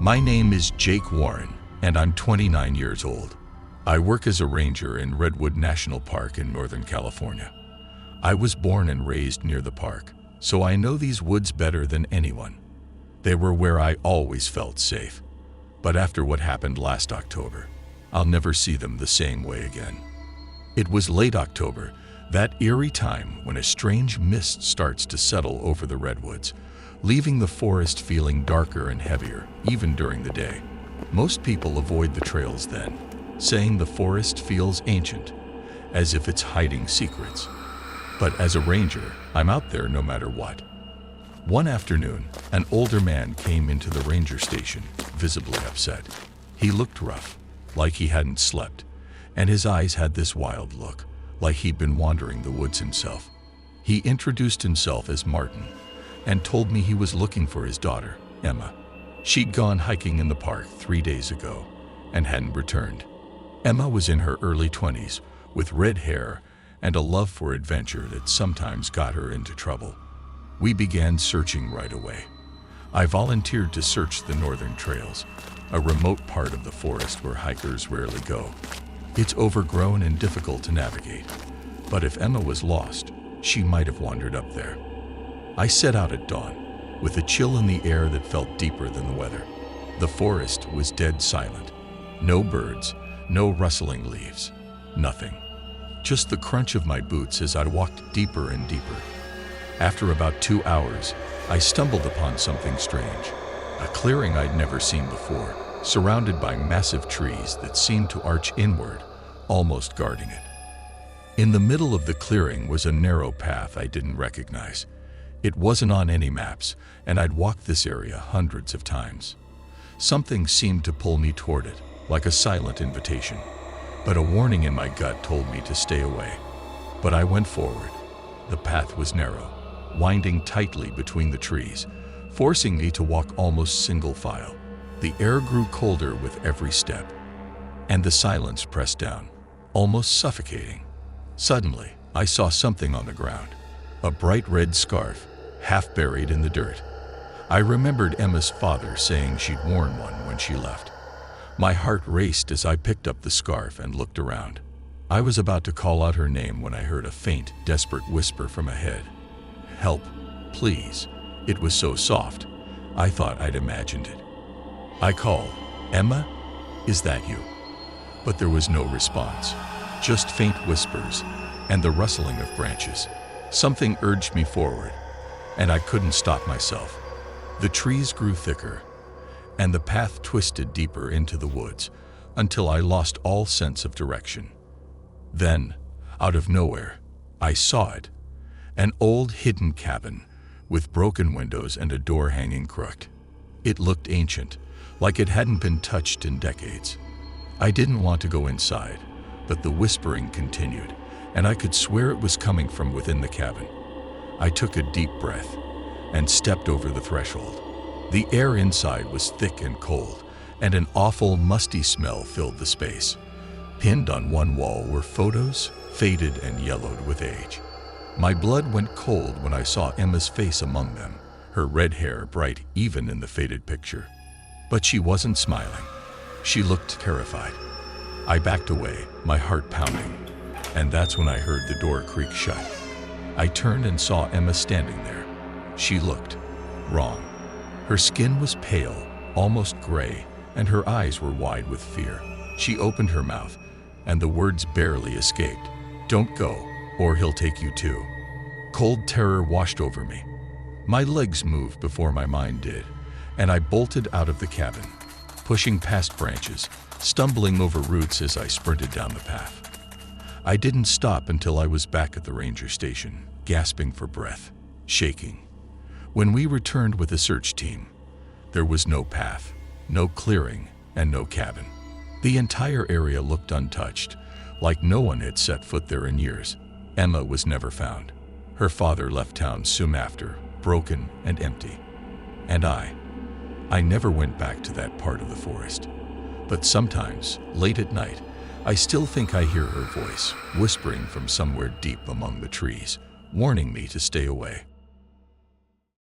My name is Jake Warren, and I'm 29 years old. I work as a ranger in Redwood National Park in Northern California. I was born and raised near the park, so I know these woods better than anyone. They were where I always felt safe. But after what happened last October, I'll never see them the same way again. It was late October, that eerie time when a strange mist starts to settle over the redwoods, leaving the forest feeling darker and heavier, even during the day. Most people avoid the trails then, saying the forest feels ancient, as if it's hiding secrets. But as a ranger, I'm out there no matter what. One afternoon, an older man came into the ranger station, visibly upset. He looked rough, like he hadn't slept, and his eyes had this wild look, like he'd been wandering the woods himself. He introduced himself as Martin, and told me he was looking for his daughter, Emma. She'd gone hiking in the park 3 days ago, and hadn't returned. Emma was in her early 20s, with red hair and a love for adventure that sometimes got her into trouble. We began searching right away. I volunteered to search the northern trails, a remote part of the forest where hikers rarely go. It's overgrown and difficult to navigate, but if Emma was lost, she might have wandered up there. I set out at dawn, with a chill in the air that felt deeper than the weather. The forest was dead silent. No birds, no rustling leaves, nothing. Just the crunch of my boots as I walked deeper and deeper. After about 2 hours, I stumbled upon something strange. A clearing I'd never seen before, surrounded by massive trees that seemed to arch inward, almost guarding it. In the middle of the clearing was a narrow path I didn't recognize. It wasn't on any maps, and I'd walked this area hundreds of times. Something seemed to pull me toward it, like a silent invitation. But a warning in my gut told me to stay away. But I went forward. The path was narrow, winding tightly between the trees, forcing me to walk almost single file. The air grew colder with every step, and the silence pressed down, almost suffocating. Suddenly, I saw something on the ground, a bright red scarf, half buried in the dirt. I remembered Emma's father saying she'd worn one when she left. My heart raced as I picked up the scarf and looked around. I was about to call out her name when I heard a faint, desperate whisper from ahead. "Help, please." It was so soft, I thought I'd imagined it. I called, "Emma, is that you?" But there was no response, just faint whispers and the rustling of branches. Something urged me forward, and I couldn't stop myself. The trees grew thicker, and the path twisted deeper into the woods until I lost all sense of direction. Then, out of nowhere, I saw it, an old hidden cabin with broken windows and a door hanging crooked. It looked ancient, like it hadn't been touched in decades. I didn't want to go inside, but the whispering continued, and I could swear it was coming from within the cabin. I took a deep breath and stepped over the threshold. The air inside was thick and cold, and an awful, musty smell filled the space. Pinned on one wall were photos, faded and yellowed with age. My blood went cold when I saw Emma's face among them, her red hair bright even in the faded picture. But she wasn't smiling. She looked terrified. I backed away, my heart pounding, and that's when I heard the door creak shut. I turned and saw Emma standing there. She looked wrong. Her skin was pale, almost gray, and her eyes were wide with fear. She opened her mouth, and the words barely escaped. "Don't go, or he'll take you too." Cold terror washed over me. My legs moved before my mind did, and I bolted out of the cabin, pushing past branches, stumbling over roots as I sprinted down the path. I didn't stop until I was back at the ranger station, gasping for breath, shaking. When we returned with the search team, there was no path, no clearing, and no cabin. The entire area looked untouched, like no one had set foot there in years. Emma was never found. Her father left town soon after, broken and empty. And I never went back to that part of the forest. But sometimes, late at night, I still think I hear her voice, whispering from somewhere deep among the trees, warning me to stay away.